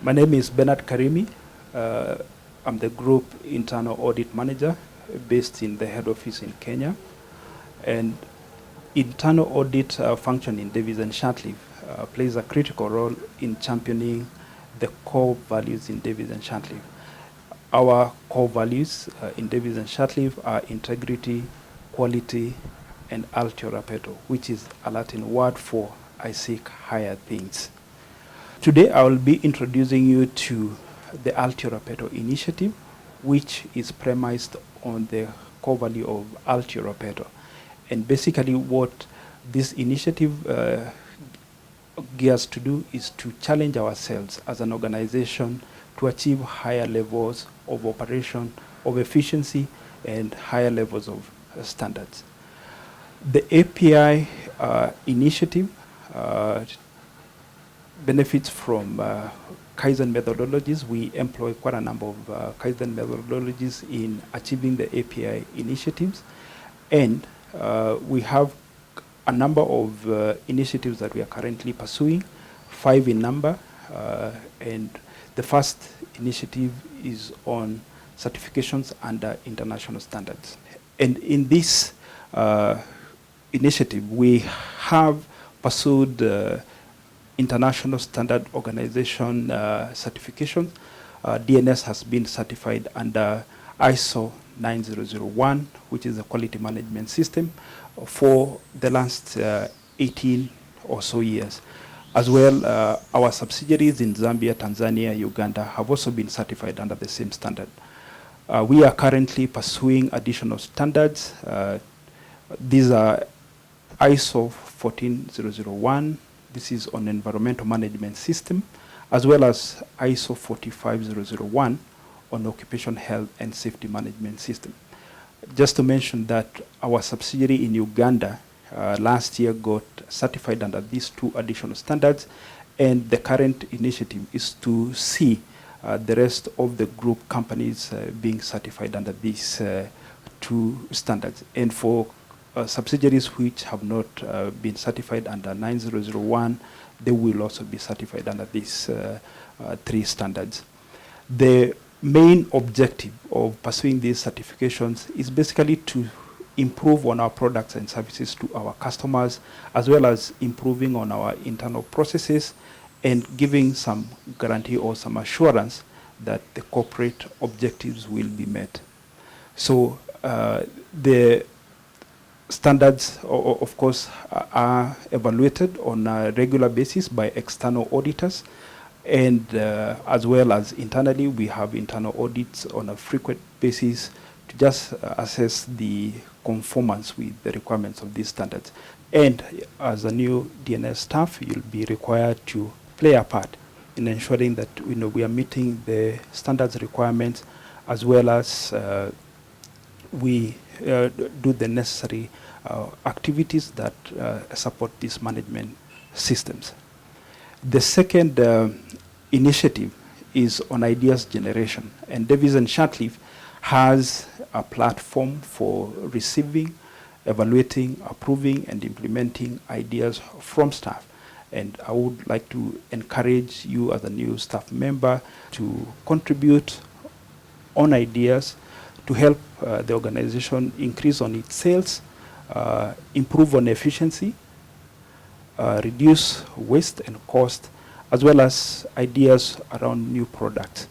My name is Bernard Karimi. I'm the Group Internal Audit Manager based in the head office in Kenya. And internal audit function in Davies and Shatleaf plays a critical role in championing the core values in Davies and Shatleaf. Our core values in Davies and Shatleaf are integrity, quality, and Altiora Peto, which is a Latin word for I seek higher things. Today I will be introducing you to the Altiora Peto initiative, which is premised on the core value of Altiora Peto. And basically what this initiative gears to do is to challenge ourselves as an organization to achieve higher levels of operation, of efficiency, and higher levels of standards. The API initiative benefits from Kaizen methodologies. We employ quite a number of Kaizen methodologies in achieving the API initiatives. And we have a number of initiatives that we are currently pursuing, 5 in number. And the first initiative is on certifications under international standards. And in this initiative, we have pursued International Standard Organization certifications. DNS has been certified under ISO 9001, which is a quality management system, for the last 18 or so years. As well, our subsidiaries in Zambia, Tanzania, Uganda have also been certified under the same standard. We are currently pursuing additional standards. These are ISO 14001. This is on environmental management system, as well as ISO 45001 on occupation health and safety management system. Just to mention that our subsidiary in Uganda last year got certified under these 2 additional standards, and the current initiative is to see the rest of the group companies being certified under these 2 standards. And for subsidiaries which have not been certified under 9001, they will also be certified under these 3 standards. The main objective of pursuing these certifications is basically to improve on our products and services to our customers, as well as improving on our internal processes and giving some guarantee or some assurance that the corporate objectives will be met. So the standards, of course, are evaluated on a regular basis by external auditors, and as well as internally, we have internal audits on a frequent basis to just assess the conformance with the requirements of these standards. And as a new DNS staff, you'll be required to play a part in ensuring that we are meeting the standards requirements, as well as we do the necessary activities that support these management systems. The second initiative is on ideas generation, and Davies and Shatleaf has a platform for receiving, evaluating, approving, and implementing ideas from staff. And I would like to encourage you as a new staff member to contribute on ideas to help the organization increase on its sales, improve on efficiency, reduce waste and cost, as well as ideas around new products.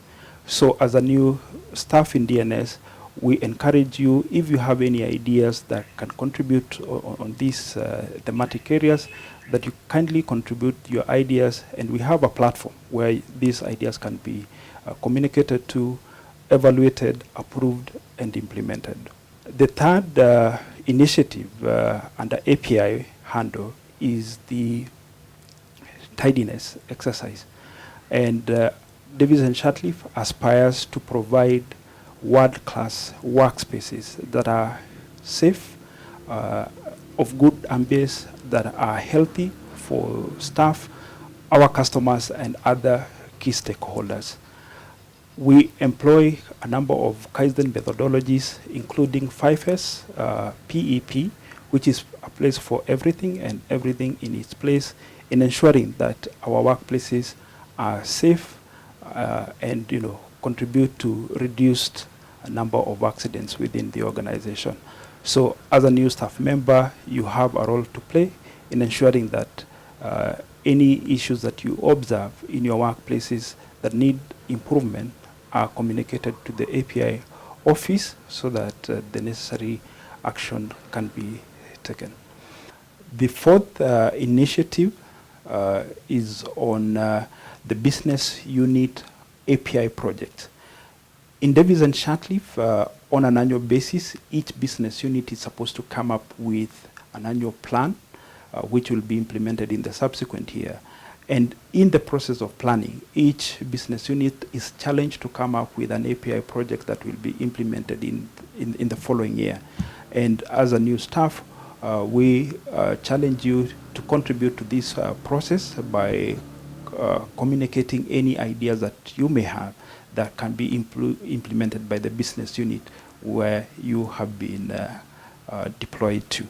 So as a new staff in DNS, we encourage you, if you have any ideas that can contribute on these thematic areas, that you kindly contribute your ideas, and we have a platform where these ideas can be communicated to, evaluated, approved, and implemented. The third initiative under API handle is the tidiness exercise. And Davies and Shatleaf aspires to provide world-class workspaces that are safe, of good ambience, that are healthy for staff, our customers, and other key stakeholders. We employ a number of Kaizen methodologies, including 5S, PEP, which is a place for everything and everything in its place, in ensuring that our workplaces are safe, and contribute to reduced number of accidents within the organization. So as a new staff member, you have a role to play in ensuring that any issues that you observe in your workplaces that need improvement are communicated to the API office so that the necessary action can be taken. The fourth initiative is on the business unit API project. In Davis and Shatcliffe, on an annual basis, each business unit is supposed to come up with an annual plan, which will be implemented in the subsequent year. And in the process of planning, each business unit is challenged to come up with an API project that will be implemented in the following year. And as a new staff, we challenge you to contribute to this process by communicating any ideas that you may have that can be implemented by the business unit where you have been deployed to.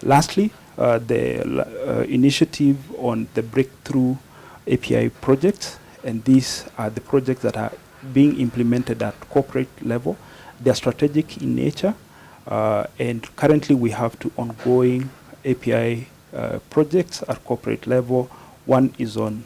Lastly, the initiative on the breakthrough API projects, and these are the projects that are being implemented at corporate level. They are strategic in nature, and currently we have two ongoing API projects at corporate level. One is on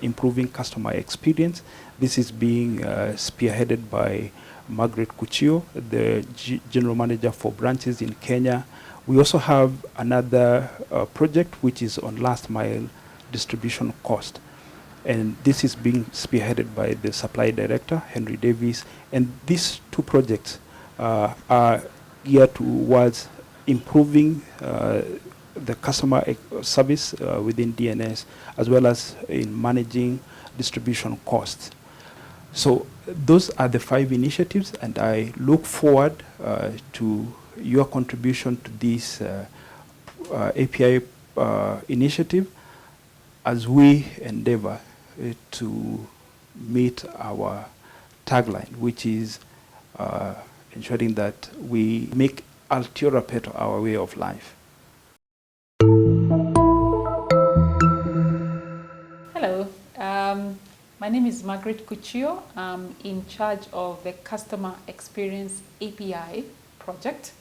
improving customer experience. This is being spearheaded by Margaret Kuchio, the General Manager for branches in Kenya. We also have another project which is on last mile distribution cost. And this is being spearheaded by the Supply Director, Henry Davis. And these two projects are geared towards improving the customer service within DNS, as well as in managing distribution costs. So those are the 5 initiatives, and I look forward to your contribution to this API initiative as we endeavor to meet our tagline, which is ensuring that we make Altiora Peto our way of life. Hello, my name is Margaret Kuchio. I'm in charge of the Customer Experience API project.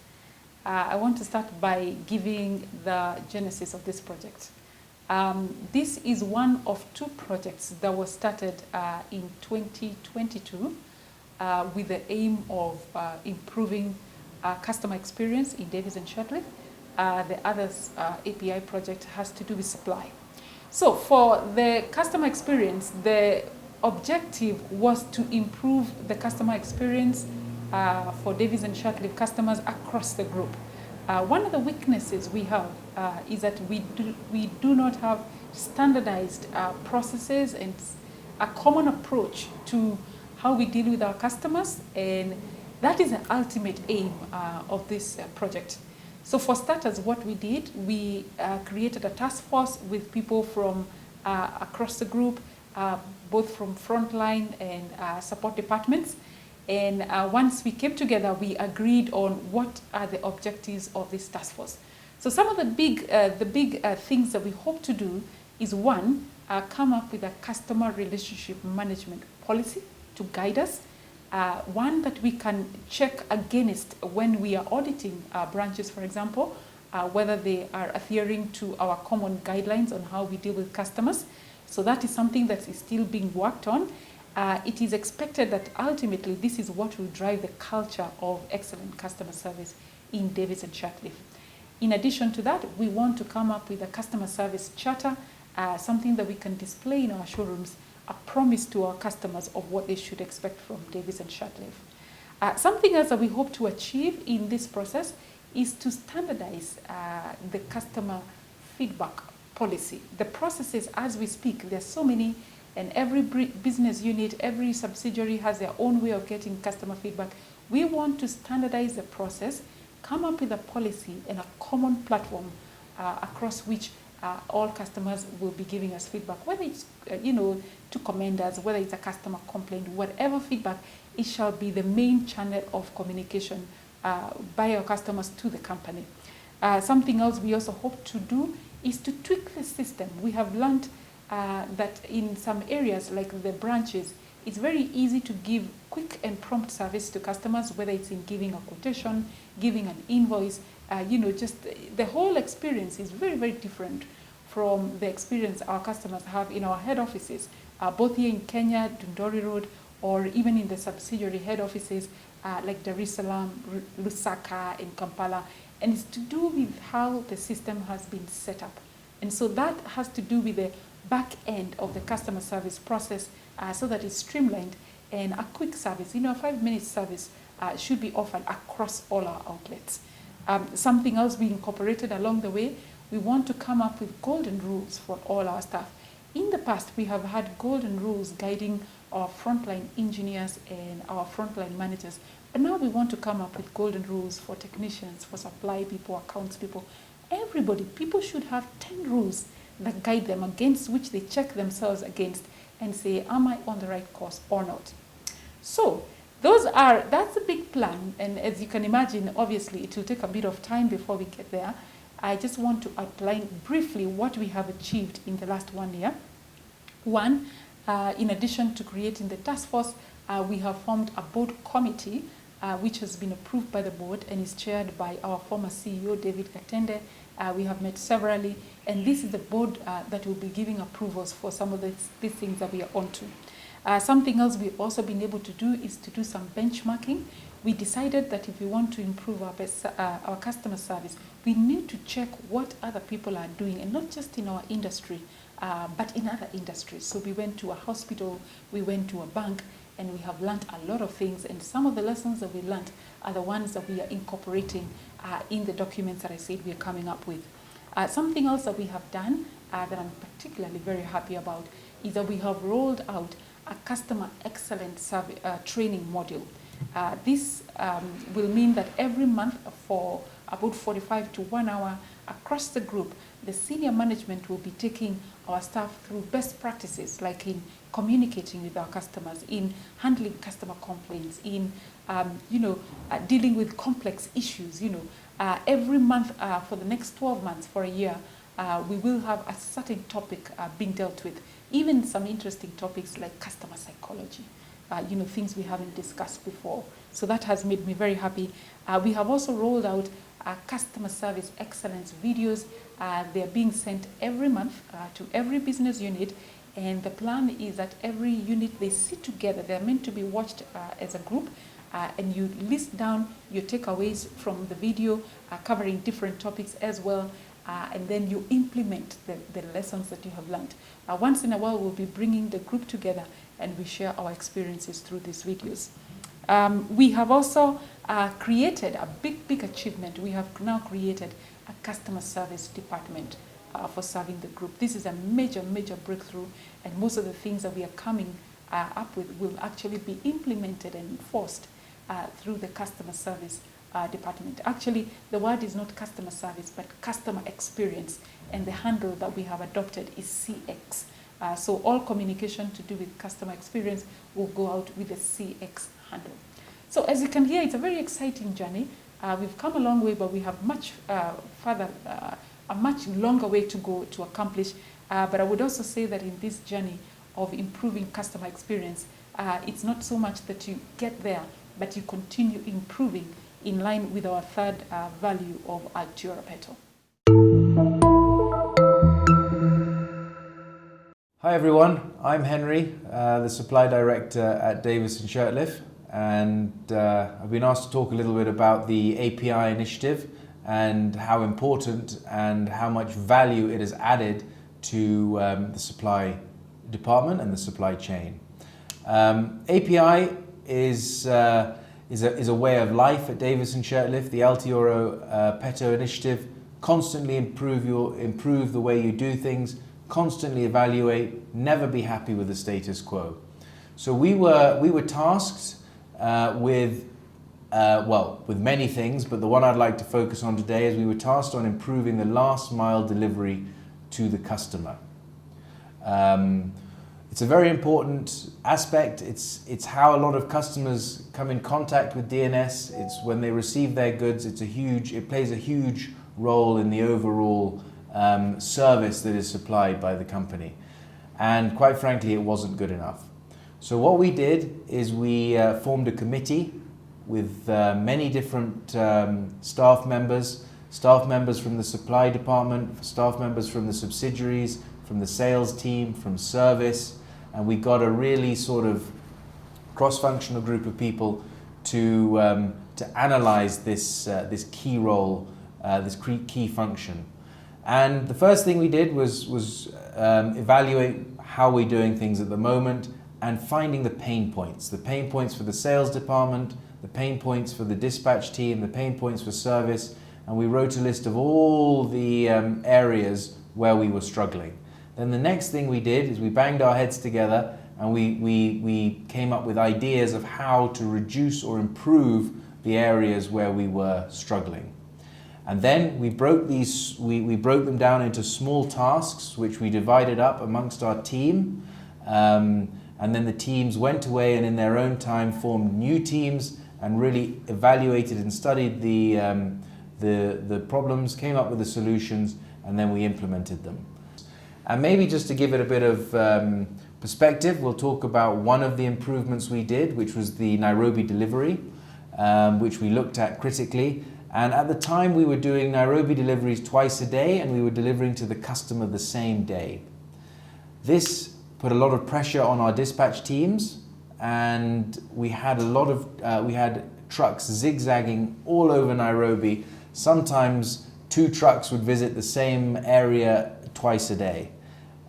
I want to start by giving the genesis of this project. This is one of 2 projects that was started in 2022 with the aim of improving customer experience in Davis and Shatcliffe. The other API project has to do with supply. So for the customer experience, the objective was to improve the customer experience for Davis and Shatcliffe customers across the group. One of the weaknesses we have is that we do not have standardized processes and a common approach to how we deal with our customers, and that is the ultimate aim of this project. So for starters, what we did, we created a task force with people from across the group, both from frontline and support departments. And once we came together, we agreed on what are the objectives of this task force. So some of the big things that we hope to do is, one, come up with a customer relationship management policy to guide us. One that we can check against when we are auditing branches, for example, whether they are adhering to our common guidelines on how we deal with customers. So that is something that is still being worked on. It is expected that ultimately this is what will drive the culture of excellent customer service in Davis and Shatcliffe. In addition to that, we want to come up with a customer service charter, something that we can display in our showrooms, a promise to our customers of what they should expect from Davis and Shatcliffe. Something else that we hope to achieve in this process is to standardize the customer feedback policy. The processes, as we speak, there's so many, and every business unit, every subsidiary has their own way of getting customer feedback. We want to standardize the process, come up with a policy and a common platform across which all customers will be giving us feedback, whether it's to commend us, whether it's a customer complaint, whatever feedback, it shall be the main channel of communication by our customers to the company. Something else we also hope to do is to tweak the system. We have learned that in some areas, like the branches, it's very easy to give quick and prompt service to customers, whether it's in giving a quotation, giving an invoice, just the whole experience is very, very different from the experience our customers have in our head offices, both here in Kenya, Dundori Road, or even in the subsidiary head offices like Dar es Salaam, Lusaka, and Kampala. And it's to do with how the system has been set up. And so that has to do with the back end of the customer service process so that it's streamlined and a quick service. A 5-minute service should be offered across all our outlets. Something else we incorporated along the way, we want to come up with golden rules for all our staff. In the past, we have had golden rules guiding our frontline engineers and our frontline managers. But now we want to come up with golden rules for technicians, for supply people, accounts people. Everybody, people should have 10 rules that guide them, against which they check themselves against and say, am I on the right course or not? So that's a big plan. And as you can imagine, obviously, it will take a bit of time before we get there. I just want to outline briefly what we have achieved in the last 1 year. One, in addition to creating the task force, we have formed a board committee which has been approved by the board and is chaired by our former CEO, David Katende. We have met severally, and this is the board that will be giving approvals for some of these things that we are onto. Something else we've also been able to do is to do some benchmarking. We decided that if we want to improve our customer service, we need to check what other people are doing, and not just in our industry, but in other industries. So we went to a hospital, we went to a bank, and we have learned a lot of things. And some of the lessons that we learned are the ones that we are incorporating in the documents that I said we are coming up with. Something else that we have done that I'm particularly very happy about is that we have rolled out a customer excellence training module. This will mean that every month for about 45 to 1 hour across the group, the senior management will be taking our staff through best practices, like in communicating with our customers, in handling customer complaints, in dealing with complex issues. Every month for the next 12 months, for a year, we will have a certain topic being dealt with. Even some interesting topics like customer psychology, things we haven't discussed before. So that has made me very happy. We have also rolled out customer service excellence videos. They're being sent every month to every business unit. And the plan is that every unit, they sit together. They're meant to be watched as a group. And you list down your takeaways from the video covering different topics as well. And then you implement the lessons that you have learned. Once in a while, we'll be bringing the group together and we share our experiences through these videos. We have also created a big achievement. We have now created a customer service department for serving the group. This is a major breakthrough, and most of the things that we are coming up with will actually be implemented and enforced through the customer service department. Actually, the word is not customer service, but customer experience, and the handle that we have adopted is CX. So all communication to do with customer experience will go out with the CX handle. So as you can hear, it's a very exciting journey. We've come a long way, but we have much a much longer way to go to accomplish. But I would also say that in this journey of improving customer experience, it's not so much that you get there, but you continue improving in line with our third value of Altiora Peto. Hi everyone, I'm Henry, the Supply Director at Davis & Shirtliff, and I've been asked to talk a little bit about the API initiative and how important and how much value it has added to the supply department and the supply chain. API is a way of life at Davis & Shirtliff. The Altiora Peto initiative: constantly improve the way you do things, constantly evaluate, never be happy with the status quo. So we were tasked with many things, but the one I'd like to focus on today is we were tasked on improving the last mile delivery to the customer. It's a very important aspect. It's how a lot of customers come in contact with DNS. It's when they receive their goods. It plays a huge role in the overall service that is supplied by the company. And quite frankly, it wasn't good enough. So what we did is we formed a committee with many different staff members from the supply department, staff members from the subsidiaries, from the sales team, from service, and we got a really sort of cross-functional group of people to analyze this key role, this key function. And the first thing we did was evaluate how we're doing things at the moment and finding the pain points for the sales department, the pain points for the dispatch team, the pain points for service, and we wrote a list of all the areas where we were struggling. Then the next thing we did is we banged our heads together and we came up with ideas of how to reduce or improve the areas where we were struggling. And then we broke them down into small tasks, which we divided up amongst our team. And then the teams went away and in their own time formed new teams and really evaluated and studied the problems, came up with the solutions, and then we implemented them. And maybe just to give it a bit of perspective, we'll talk about one of the improvements we did, which was the Nairobi delivery, which we looked at critically. And at the time we were doing Nairobi deliveries twice a day and we were delivering to the customer the same day. This put a lot of pressure on our dispatch teams, and we had we had trucks zigzagging all over Nairobi. Sometimes 2 trucks would visit the same area twice a day.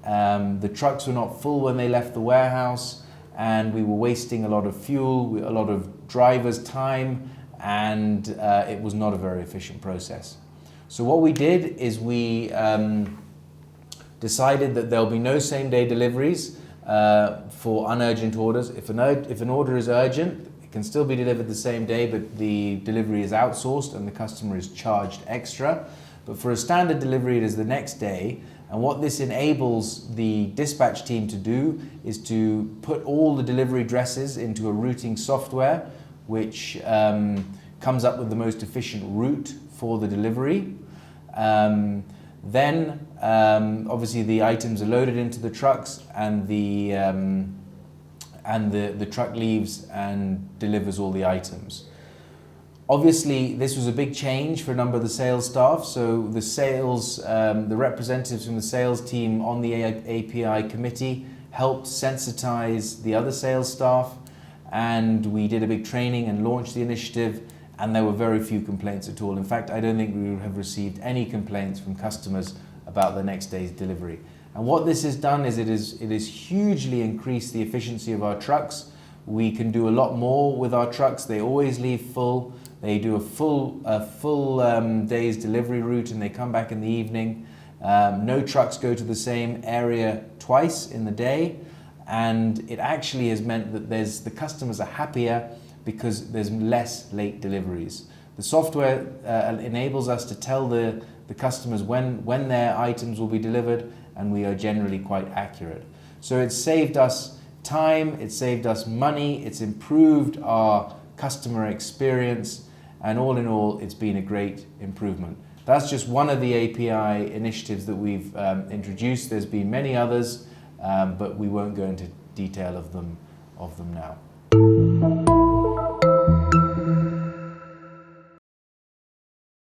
The trucks were not full when they left the warehouse, and we were wasting a lot of fuel, a lot of drivers' time, and it was not a very efficient process. So what we did is we decided that there'll be no same-day deliveries for unurgent orders. If an order is urgent, it can still be delivered the same day, but the delivery is outsourced and the customer is charged extra. But for a standard delivery, it is the next day. And what this enables the dispatch team to do is to put all the delivery addresses into a routing software, which comes up with the most efficient route for the delivery. Then obviously the items are loaded into the trucks, and the truck leaves and delivers all the items. Obviously, this was a big change for a number of the sales staff. So the representatives from the sales team on the API committee helped sensitize the other sales staff, and we did a big training and launched the initiative, and there were very few complaints at all. In fact, I don't think we have received any complaints from customers about the next day's delivery. And what this has done is it has hugely increased the efficiency of our trucks. We can do a lot more with our trucks. They always leave full. They do a full day's delivery route, and they come back in the evening. No trucks go to the same area twice in the day, and it actually has meant that the customers are happier because there's less late deliveries. The software enables us to tell the customers when their items will be delivered, and we are generally quite accurate. So it's saved us time, it's saved us money, it's improved our customer experience, and all in all, it's been a great improvement. That's just one of the API initiatives that we've introduced. There's been many others, but we won't go into detail of them now.